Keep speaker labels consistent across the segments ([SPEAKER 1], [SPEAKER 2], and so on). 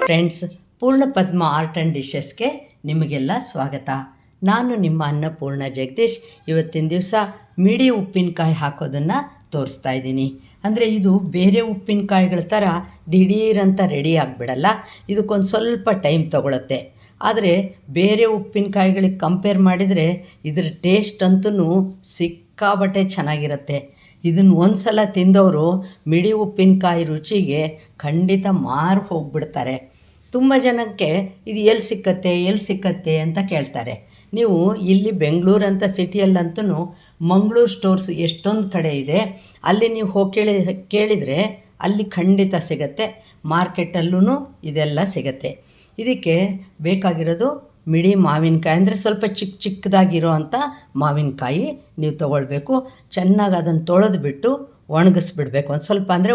[SPEAKER 1] Friends, ಪೂರ್ಣಪದ್ಮ art and ಡಿಶಸ್ಗೆ ನಿಮಗೆಲ್ಲ ಸ್ವಾಗತ. ನಾನು ನಿಮ್ಮ ಅನ್ನಪೂರ್ಣ ಜಗದೀಶ್. ಇವತ್ತಿನ ದಿವಸ ಮಿಡಿ ಉಪ್ಪಿನಕಾಯಿ ಹಾಕೋದನ್ನು ತೋರಿಸ್ತಾ ಇದ್ದೀನಿ. ಅಂದರೆ ಇದು ಬೇರೆ ಉಪ್ಪಿನಕಾಯಿಗಳ ಥರ ದಿಢೀರಂತ ರೆಡಿ ಆಗಿಬಿಡಲ್ಲ. ಇದಕ್ಕೊಂದು ಸ್ವಲ್ಪ ಟೈಮ್ ತೊಗೊಳುತ್ತೆ. ಆದರೆ ಬೇರೆ ಉಪ್ಪಿನಕಾಯಿಗಳಿಗೆ ಕಂಪೇರ್ ಮಾಡಿದರೆ ಇದರ ಟೇಸ್ಟ್ ಅಂತೂ ಸಿಕ್ಕಾಬಟ್ಟೆ ಚೆನ್ನಾಗಿರುತ್ತೆ. ಇದನ್ನು ಒಂದು ಸಲ ತಿಂದವರು ಮಿಡಿ ಉಪ್ಪಿನಕಾಯಿ ರುಚಿಗೆ ಖಂಡಿತ ಮಾರು ಹೋಗಿಬಿಡ್ತಾರೆ. ತುಂಬ ಜನಕ್ಕೆ ಇದು ಎಲ್ಲಿ ಸಿಕ್ಕತ್ತೆ ಅಂತ ಕೇಳ್ತಾರೆ. ನೀವು ಇಲ್ಲಿ ಬೆಂಗಳೂರಂಥ ಸಿಟಿಯಲ್ಲಂತೂ ಮಂಗಳೂರು ಸ್ಟೋರ್ಸ್ ಎಷ್ಟೊಂದು ಕಡೆ ಇದೆ. ಅಲ್ಲಿ ನೀವು ಹೋಗಿ ಕೇಳಿದರೆ ಅಲ್ಲಿ ಖಂಡಿತ ಸಿಗುತ್ತೆ. ಮಾರ್ಕೆಟಲ್ಲೂ ಇದೆಲ್ಲ ಸಿಗುತ್ತೆ. ಇದಕ್ಕೆ ಬೇಕಾಗಿರೋದು ಮಿಡಿ ಮಾವಿನಕಾಯಿ, ಅಂದರೆ ಸ್ವಲ್ಪ ಚಿಕ್ಕದಾಗಿರೋ ಅಂಥ ಮಾವಿನಕಾಯಿ ನೀವು ತೊಗೊಳ್ಬೇಕು. ಚೆನ್ನಾಗಿ ಅದನ್ನು ತೊಳೆದ್ಬಿಟ್ಟು ಒಣಗಿಸ್ಬಿಡ್ಬೇಕು. ಒಂದು ಸ್ವಲ್ಪ ಅಂದರೆ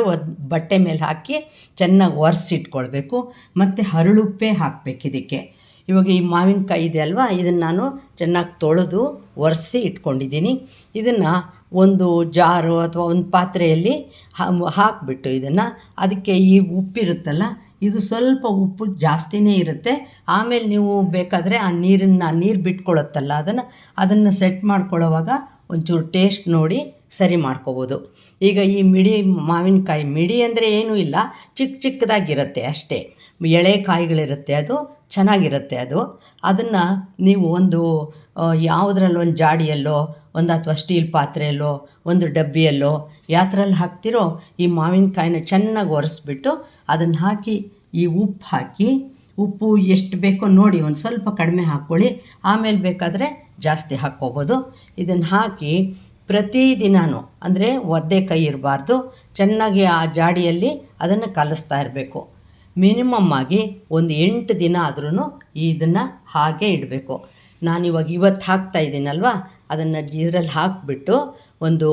[SPEAKER 1] ಬಟ್ಟೆ ಮೇಲೆ ಹಾಕಿ ಚೆನ್ನಾಗಿ ಒರೆಸಿಟ್ಕೊಳ್ಬೇಕು. ಮತ್ತು ಹರಳುಪ್ಪೇ ಹಾಕಬೇಕು ಇದಕ್ಕೆ. ಇವಾಗ ಈ ಮಾವಿನಕಾಯಿ ಇದೆ ಅಲ್ವಾ, ಇದನ್ನು ನಾನು ಚೆನ್ನಾಗಿ ತೊಳೆದು ಒರೆಸಿ ಇಟ್ಕೊಂಡಿದ್ದೀನಿ. ಇದನ್ನು ಒಂದು ಜಾರು ಅಥವಾ ಒಂದು ಪಾತ್ರೆಯಲ್ಲಿ ಹಾಕಿಬಿಟ್ಟು ಇದನ್ನು ಅದಕ್ಕೆ ಈ ಉಪ್ಪಿರುತ್ತಲ್ಲ, ಇದು ಸ್ವಲ್ಪ ಉಪ್ಪು ಜಾಸ್ತಿನೇ ಇರುತ್ತೆ. ಆಮೇಲೆ ನೀವು ಬೇಕಾದರೆ ಆ ನೀರು ಬಿಟ್ಕೊಳ್ಳುತ್ತಲ್ಲ ಅದನ್ನು ಸೆಟ್ ಮಾಡ್ಕೊಳ್ಳೋವಾಗ ಒಂಚೂರು ಟೇಸ್ಟ್ ನೋಡಿ ಸರಿ ಮಾಡ್ಕೋಬೋದು. ಈಗ ಈ ಮಿಡಿ ಮಾವಿನಕಾಯಿ, ಮಿಡಿ ಅಂದರೆ ಏನೂ ಇಲ್ಲ, ಚಿಕ್ಕದಾಗಿರುತ್ತೆ ಅಷ್ಟೇ. ಎಳೆ ಕಾಯಿಗಳಿರುತ್ತೆ, ಅದು ಚೆನ್ನಾಗಿರುತ್ತೆ. ಅದನ್ನು ನೀವು ಒಂದು ಯಾವುದ್ರಲ್ಲೋ ಒಂದು ಜಾಡಿಯಲ್ಲೋ ಅಥವಾ ಸ್ಟೀಲ್ ಪಾತ್ರೆಯಲ್ಲೋ ಒಂದು ಡಬ್ಬಿಯಲ್ಲೋ ಯಾತ್ರಲ್ಲಿ ಹಾಕ್ತಿರೋ ಈ ಮಾವಿನಕಾಯಿನ ಚೆನ್ನಾಗಿ ಒರೆಸ್ಬಿಟ್ಟು ಅದನ್ನು ಹಾಕಿ ಈ ಉಪ್ಪು ಹಾಕಿ, ಉಪ್ಪು ಎಷ್ಟು ಬೇಕೋ ನೋಡಿ ಒಂದು ಸ್ವಲ್ಪ ಕಡಿಮೆ ಹಾಕ್ಕೊಳ್ಳಿ, ಆಮೇಲೆ ಬೇಕಾದರೆ ಜಾಸ್ತಿ ಹಾಕ್ಕೋಬೋದು. ಇದನ್ನು ಹಾಕಿ ಪ್ರತಿದಿನವೂ, ಅಂದರೆ ಒದ್ದೆ ಕೈ ಇರಬಾರ್ದು, ಚೆನ್ನಾಗಿ ಆ ಜಾಡಿಯಲ್ಲಿ ಅದನ್ನು ಕಲಿಸ್ತಾ ಇರಬೇಕು. ಮಿನಿಮಮ್ ಆಗಿ ಒಂದು 8 ದಿನ ಆದ್ರೂ ಇದನ್ನು ಹಾಗೆ ಇಡಬೇಕು. ಇವತ್ತು ಹಾಕ್ತಾ ಇದ್ದೀನಲ್ವ, ಅದನ್ನು ಇದರಲ್ಲಿ ಹಾಕಿಬಿಟ್ಟು ಒಂದು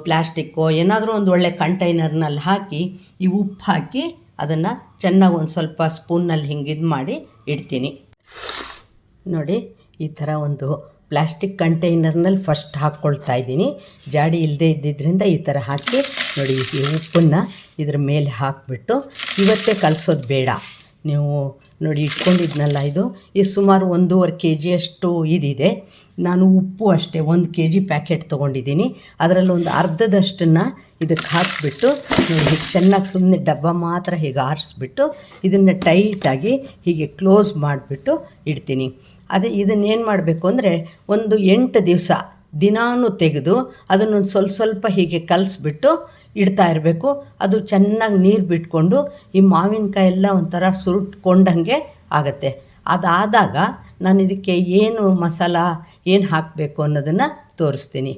[SPEAKER 1] ಪ್ಲಾಸ್ಟಿಕ್ಕೋ ಏನಾದರೂ ಒಂದು ಒಳ್ಳೆ ಕಂಟೈನರ್ನಲ್ಲಿ ಹಾಕಿ ಈ ಉಪ್ಪು ಹಾಕಿ ಅದನ್ನು ಚೆನ್ನಾಗಿ ಒಂದು ಸ್ವಲ್ಪ ಸ್ಪೂನ್ನಲ್ಲಿ ಹಿಂಗೆ ಇದು ಮಾಡಿ ಇಡ್ತೀನಿ. ನೋಡಿ, ಈ ಥರ ಒಂದು ಪ್ಲಾಸ್ಟಿಕ್ ಕಂಟೈನರ್ನಲ್ಲಿ ಫಸ್ಟ್ ಹಾಕ್ಕೊಳ್ತಾ ಇದ್ದೀನಿ. ಜಾಡಿ ಇಲ್ಲದೆ ಇದ್ದಿದ್ದರಿಂದ ಈ ಥರ ಹಾಕಿ ನೋಡಿ, ಈ ಉಪ್ಪನ್ನು ಇದ್ರ ಮೇಲೆ ಹಾಕಿಬಿಟ್ಟು ಇವತ್ತೇ ಕಲಸೋದು ಬೇಡ. ನೀವು ನೋಡಿ ಇಟ್ಕೊಂಡಿದ್ನಲ್ಲ, ಇದು ಸುಮಾರು 1.5 kg ಅಷ್ಟು ಇದಿದೆ. ನಾನು ಉಪ್ಪು ಅಷ್ಟೇ 1 kg ಪ್ಯಾಕೆಟ್ ತೊಗೊಂಡಿದ್ದೀನಿ. ಅದರಲ್ಲಿ ಒಂದು ಅರ್ಧದಷ್ಟನ್ನು ಇದಕ್ಕೆ ಹಾಕಿಬಿಟ್ಟು ನೋಡಿ, ಹೀಗೆ ಚೆನ್ನಾಗಿ ಸುಮ್ಮನೆ ಡಬ್ಬ ಮಾತ್ರ ಹೀಗೆ ಆರಿಸ್ಬಿಟ್ಟು ಇದನ್ನು ಟೈಟಾಗಿ ಹೀಗೆ ಕ್ಲೋಸ್ ಮಾಡಿಬಿಟ್ಟು ಇಡ್ತೀನಿ. ಇದನ್ನೇನು ಮಾಡಬೇಕು ಅಂದರೆ ಒಂದು 8 ದಿವಸ ದಿನಾನೂ ತೆಗೆದು ಅದನ್ನೊಂದು ಸ್ವಲ್ಪ ಹೀಗೆ ಕಲಿಸ್ಬಿಟ್ಟು ಇಡ್ತಾ ಇರಬೇಕು. ಅದು ಚೆನ್ನಾಗಿ ನೀರು ಬಿಟ್ಕೊಂಡು ಈ ಮಾವಿನಕಾಯಿ ಎಲ್ಲ ಒಂಥರ ಸುರುಟ್ಕೊಂಡಂಗೆ ಆಗುತ್ತೆ. ಅದಾದಾಗ ನಾನು ಇದಕ್ಕೆ ಏನು ಮಸಾಲ ಏನು ಹಾಕಬೇಕು ಅನ್ನೋದನ್ನು ತೋರಿಸ್ತೀನಿ.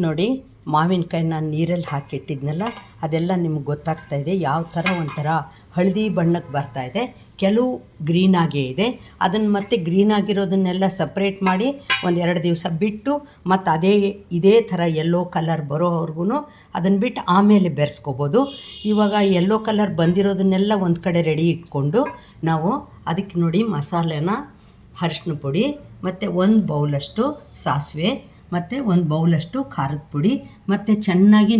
[SPEAKER 1] ನೋಡಿ, ಮಾವಿನಕಾಯಿ ನಾನು ನೀರಲ್ಲಿ ಹಾಕಿಟ್ಟಿದ್ನಲ್ಲ, ಅದೆಲ್ಲ ನಿಮ್ಗೆ ಗೊತ್ತಾಗ್ತಾಯಿದೆ ಯಾವ ಥರ ಒಂಥರ ಹಳದಿ ಬಣ್ಣಕ್ಕೆ ಬರ್ತಾಯಿದೆ. ಕೆಲವು ಗ್ರೀನಾಗೇ ಇದೆ. ಅದನ್ನು ಮತ್ತೆ ಗ್ರೀನಾಗಿರೋದನ್ನೆಲ್ಲ ಸಪ್ರೇಟ್ ಮಾಡಿ 1-2 ದಿವಸ ಬಿಟ್ಟು ಮತ್ತು ಇದೇ ಥರ ಯೆಲ್ಲೋ ಕಲರ್ ಬರೋವರೆಗೂ ಅದನ್ನು ಬಿಟ್ಟು ಆಮೇಲೆ ಬೆರೆಸ್ಕೋಬೋದು. ಇವಾಗ ಯೆಲ್ಲೋ ಕಲರ್ ಬಂದಿರೋದನ್ನೆಲ್ಲ ಒಂದು ಕಡೆ ರೆಡಿ ಇಟ್ಕೊಂಡು ನಾವು ಅದಕ್ಕೆ ನೋಡಿ ಮಸಾಲೆನ, ಅರಿಶಿನ ಪುಡಿ ಮತ್ತು 1 ಬೌಲಷ್ಟು ಸಾಸಿವೆ ಮತ್ತು 1 ಬೌಲಷ್ಟು ಖಾರದ ಪುಡಿ ಮತ್ತು ಚೆನ್ನಾಗಿ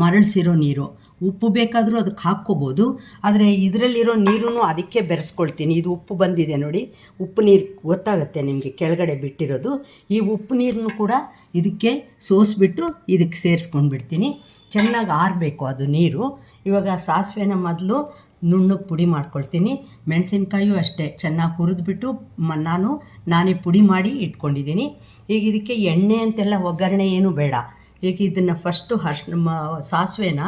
[SPEAKER 1] ಮರಳಿಸಿರೋ ನೀರು, ಉಪ್ಪು ಬೇಕಾದರೂ ಅದಕ್ಕೆ ಹಾಕ್ಕೋಬೋದು. ಆದರೆ ಇದರಲ್ಲಿರೋ ನೀರೂ ಅದಕ್ಕೆ ಬೆರೆಸ್ಕೊಳ್ತೀನಿ. ಇದು ಉಪ್ಪು ಬಂದಿದೆ ನೋಡಿ, ಉಪ್ಪು ನೀರು ಗೊತ್ತಾಗುತ್ತೆ ನಿಮಗೆ ಕೆಳಗಡೆ ಬಿಟ್ಟಿರೋದು. ಈ ಉಪ್ಪು ನೀರನ್ನು ಕೂಡ ಇದಕ್ಕೆ ಸೋಸಿಬಿಟ್ಟು ಇದಕ್ಕೆ ಸೇರಿಸ್ಕೊಂಡ್ಬಿಡ್ತೀನಿ. ಚೆನ್ನಾಗಿ ಆರಬೇಕು ಅದು ನೀರು. ಇವಾಗ ಸಾಸಿವೆನ ಮೊದಲು ನುಣ್ಣಗೆ ಪುಡಿ ಮಾಡ್ಕೊಳ್ತೀನಿ. ಮೆಣಸಿನ್ಕಾಯು ಅಷ್ಟೇ ಚೆನ್ನಾಗಿ ಹುರಿದ್ಬಿಟ್ಟು ನಾನೇ ಪುಡಿ ಮಾಡಿ ಇಟ್ಕೊಂಡಿದ್ದೀನಿ. ಈಗ ಇದಕ್ಕೆ ಎಣ್ಣೆ ಅಂತೆಲ್ಲ ಒಗ್ಗರಣೆ ಏನೂ ಬೇಡ. ಈಗ ಇದನ್ನು ಫಸ್ಟು ಸಾಸಿವೆನ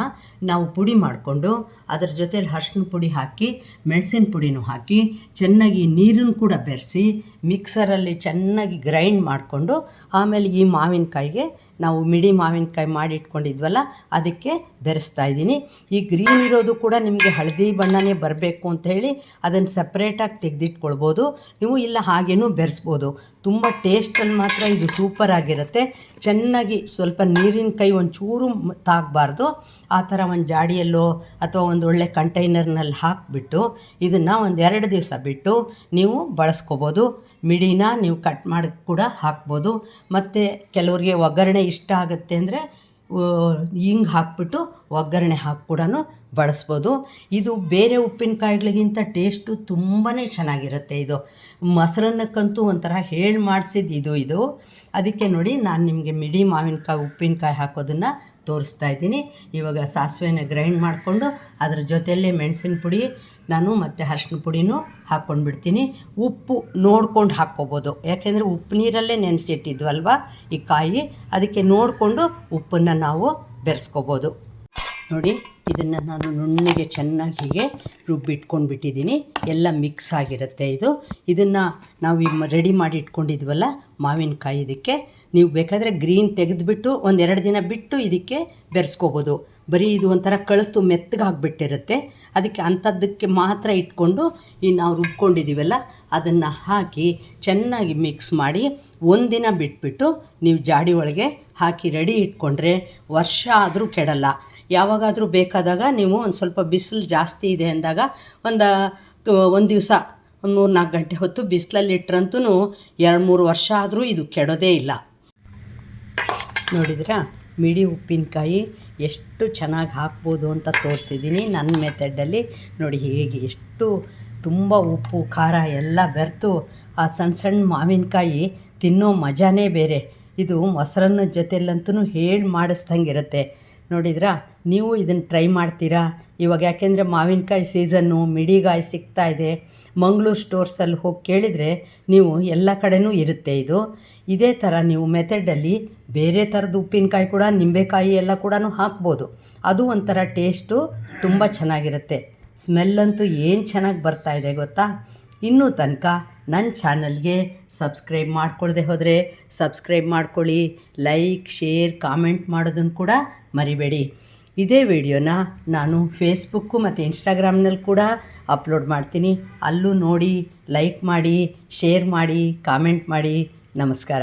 [SPEAKER 1] ನಾವು ಪುಡಿ ಮಾಡಿಕೊಂಡು ಅದರ ಜೊತೆಲಿ ಅರಿಶಿನ ಪುಡಿ ಹಾಕಿ ಮೆಣಸಿನ ಪುಡಿನೂ ಹಾಕಿ ಚೆನ್ನಾಗಿ ನೀರನ್ನು ಕೂಡ ಬೆರೆಸಿ ಮಿಕ್ಸರಲ್ಲಿ ಚೆನ್ನಾಗಿ ಗ್ರೈಂಡ್ ಮಾಡಿಕೊಂಡು ಆಮೇಲೆ ಈ ಮಾವಿನಕಾಯಿಗೆ ನಾವು ಮಿಡಿ ಮಾವಿನಕಾಯಿ ಮಾಡಿಟ್ಕೊಂಡಿದ್ವಲ್ಲ ಅದಕ್ಕೆ ಬೆರೆಸ್ತಾ ಇದ್ದೀನಿ. ಈ ಗ್ರೀನ್ ಇರೋದು ಕೂಡ ನಿಮಗೆ ಹಳದಿ ಬಣ್ಣನೇ ಬರಬೇಕು ಅಂತ ಹೇಳಿ ಅದನ್ನು ಸಪ್ರೇಟಾಗಿ ತೆಗೆದಿಟ್ಕೊಳ್ಬೋದು ನೀವು, ಇಲ್ಲ ಹಾಗೇನೂ ಬೆರೆಸ್ಬೋದು. ತುಂಬ ಟೇಸ್ಟಲ್ಲಿ ಮಾತ್ರ ಇದು ಸೂಪರ್ ಆಗಿರುತ್ತೆ. ಚೆನ್ನಾಗಿ ಸ್ವಲ್ಪ ನೀರಿನ ಕೈ ಒಂಚೂರು ತಾಗಬಾರ್ದು, ಆ ಥರ ಒಂದು ಜಾಡಿಯಲ್ಲೋ ಅಥವಾ ಒಂದು ಒಳ್ಳೆ ಕಂಟೈನರ್ನಲ್ಲಿ ಹಾಕಿಬಿಟ್ಟು ಇದನ್ನು 1-2 ದಿವಸ ಬಿಟ್ಟು ನೀವು ಬಳಸ್ಕೋಬೋದು. ಮಿಡಿನ ನೀವು ಕಟ್ ಮಾಡಿ ಕೂಡ ಹಾಕ್ಬೋದು. ಮತ್ತು ಕೆಲವರಿಗೆ ಒಗ್ಗರಣೆ ಇಷ್ಟ ಆಗುತ್ತೆ ಅಂದರೆ ಹಿಂಗೆ ಹಾಕ್ಬಿಟ್ಟು ಒಗ್ಗರಣೆ ಹಾಕಿ ಕೂಡ ಬಳಸ್ಬೋದು. ಇದು ಬೇರೆ ಉಪ್ಪಿನಕಾಯಿಗಳಿಗಿಂತ ಟೇಸ್ಟು ತುಂಬಾ ಚೆನ್ನಾಗಿರುತ್ತೆ. ಇದು ಮೊಸರನ್ನಕ್ಕಂತೂ ಒಂಥರ ಹೇಳಿ ಮಾಡಿಸಿದ್ದು ಇದು. ಅದಕ್ಕೆ ನೋಡಿ ನಾನು ನಿಮಗೆ ಮಿಡಿ ಮಾವಿನಕಾಯಿ ಉಪ್ಪಿನಕಾಯಿ ಹಾಕೋದನ್ನು ತೋರಿಸ್ತಾ ಇದ್ದೀನಿ. ಇವಾಗ ಸಾಸಿವೆನ ಗ್ರೈಂಡ್ ಮಾಡಿಕೊಂಡು ಅದ್ರ ಜೊತೆಯಲ್ಲೇ ಮೆಣಸಿನ ಪುಡಿ ನಾನು ಮತ್ತು ಅರಿಶಿನ ಪುಡಿನೂ ಹಾಕ್ಕೊಂಡ್ಬಿಡ್ತೀನಿ. ಉಪ್ಪು ನೋಡ್ಕೊಂಡು ಹಾಕ್ಕೋಬೋದು, ಯಾಕೆಂದರೆ ಉಪ್ಪು ನೀರಲ್ಲೇ ನೆನೆಸಿಟ್ಟಿದ್ವಲ್ವ ಈ ಕಾಯಿ, ಅದಕ್ಕೆ ನೋಡಿಕೊಂಡು ಉಪ್ಪನ್ನು ನಾವು ಬೆರೆಸ್ಕೋಬೋದು. ನೋಡಿ ಇದನ್ನು ನಾನು ನುಣ್ಣಗೆ ಚೆನ್ನಾಗಿ ಹೀಗೆ ರುಬ್ಬಿಟ್ಕೊಂಡ್ಬಿಟ್ಟಿದ್ದೀನಿ. ಎಲ್ಲ ಮಿಕ್ಸ್ ಆಗಿರುತ್ತೆ ಇದು. ಇದನ್ನು ನಾವು ರೆಡಿ ಮಾಡಿ ಇಟ್ಕೊಂಡಿದ್ವಲ್ಲ ಮಾವಿನಕಾಯಿ, ಇದಕ್ಕೆ ನೀವು ಬೇಕಾದರೆ ಗ್ರೀನ್ ತೆಗೆದುಬಿಟ್ಟು ಒಂದೆರಡು ದಿನ ಬಿಟ್ಟು ಇದಕ್ಕೆ ಬೆರೆಸ್ಕೋಬೋದು. ಬರೀ ಇದು ಒಂಥರ ಕಳತು ಮೆತ್ತಗಾಗ್ಬಿಟ್ಟಿರುತ್ತೆ. ಅದಕ್ಕೆ ಅಂಥದ್ದಕ್ಕೆ ಮಾತ್ರ ಇಟ್ಕೊಂಡು ಈ ನಾವು ರುಬ್ಕೊಂಡಿದ್ದೀವಲ್ಲ ಅದನ್ನು ಹಾಕಿ ಚೆನ್ನಾಗಿ ಮಿಕ್ಸ್ ಮಾಡಿ ಒಂದಿನ ಬಿಟ್ಬಿಟ್ಟು ನೀವು ಜಾಡಿ ಒಳಗೆ ಹಾಕಿ ರೆಡಿ ಇಟ್ಕೊಂಡ್ರೆ ವರ್ಷ ಆದರೂ ಕೆಡಲ್ಲ. ಯಾವಾಗಾದರೂ ಬೇಕಾದಾಗ ನೀವು ಒಂದು ಸ್ವಲ್ಪ ಬಿಸಿಲು ಜಾಸ್ತಿ ಇದೆ ಅಂದಾಗ ಒಂದು ದಿವಸ ಒಂದು 3-4 ಗಂಟೆ ಹೊತ್ತು ಬಿಸಿಲಲ್ಲಿ ಇಟ್ಟರಂತೂ 2-3 ವರ್ಷ ಆದರೂ ಇದು ಕೆಡೋದೇ ಇಲ್ಲ. ನೋಡಿದ್ರಾ ಮಿಡಿ ಉಪ್ಪಿನಕಾಯಿ ಎಷ್ಟು ಚೆನ್ನಾಗಿ ಹಾಕ್ಬೋದು ಅಂತ ತೋರಿಸಿದ್ದೀನಿ ನನ್ನ ಮೆಥಡಲ್ಲಿ. ನೋಡಿ ಹೇಗೆ ಎಷ್ಟು ತುಂಬ ಉಪ್ಪು ಖಾರ ಎಲ್ಲ ಬೆರೆತು ಆ ಸಣ್ಣ ಸಣ್ಣ ಮಾವಿನಕಾಯಿ ತಿನ್ನೋ ಮಜಾನೇ ಬೇರೆ. ಇದು ಮೊಸರನ್ನ ಜೊತೆಲಂತೂ ಹೇಳಿ ಮಾಡಿಸ್ದಂಗಿರುತ್ತೆ. ನೋಡಿದ್ರಾ ನೀವು ಇದನ್ನು ಟ್ರೈ ಮಾಡ್ತೀರಾ? ಇವಾಗ ಯಾಕೆಂದರೆ ಮಾವಿನಕಾಯಿ ಸೀಸನ್ನು, ಮಿಡಿಗಾಯಿ ಸಿಗ್ತಾಯಿದೆ. ಮಂಗಳೂರು ಸ್ಟೋರ್ಸಲ್ಲಿ ಹೋಗಿ ಕೇಳಿದರೆ ನೀವು ಎಲ್ಲ ಕಡೆನೂ ಇರುತ್ತೆ ಇದು. ಇದೇ ಥರ ನೀವು ಮೆಥಡಲ್ಲಿ ಬೇರೆ ಥರದ ಉಪ್ಪಿನಕಾಯಿ ಕೂಡ, ನಿಂಬೆಕಾಯಿ ಎಲ್ಲ ಕೂಡ ಹಾಕ್ಬೋದು. ಅದು ಒಂಥರ ಟೇಸ್ಟು ತುಂಬ ಚೆನ್ನಾಗಿರುತ್ತೆ. ಸ್ಮೆಲ್ಲಂತೂ ಏನು ಚೆನ್ನಾಗಿ ಬರ್ತಾಯಿದೆ ಗೊತ್ತಾ? ಇನ್ನೂ ತನಕ ನನ್ನ ಚಾನಲ್ಗೆ ಸಬ್ಸ್ಕ್ರೈಬ್ ಮಾಡ್ಕೊಳ್ಳದೆ ಹೋದರೆ ಸಬ್ಸ್ಕ್ರೈಬ್ ಮಾಡ್ಕೊಳ್ಳಿ. ಲೈಕ್, ಶೇರ್, ಕಾಮೆಂಟ್ ಮಾಡೋದನ್ನು ಕೂಡ ಮರಿಬೇಡಿ. ಇದೇ ವಿಡಿಯೋನ ನಾನು ಫೇಸ್ಬುಕ್ಕು ಮತ್ತು ಇನ್ಸ್ಟಾಗ್ರಾಮ್ನಲ್ಲಿ ಕೂಡ ಅಪ್ಲೋಡ್ ಮಾಡ್ತೀನಿ. ಅಲ್ಲೂ ನೋಡಿ, ಲೈಕ್ ಮಾಡಿ, ಶೇರ್ ಮಾಡಿ, ಕಾಮೆಂಟ್ ಮಾಡಿ. ನಮಸ್ಕಾರ.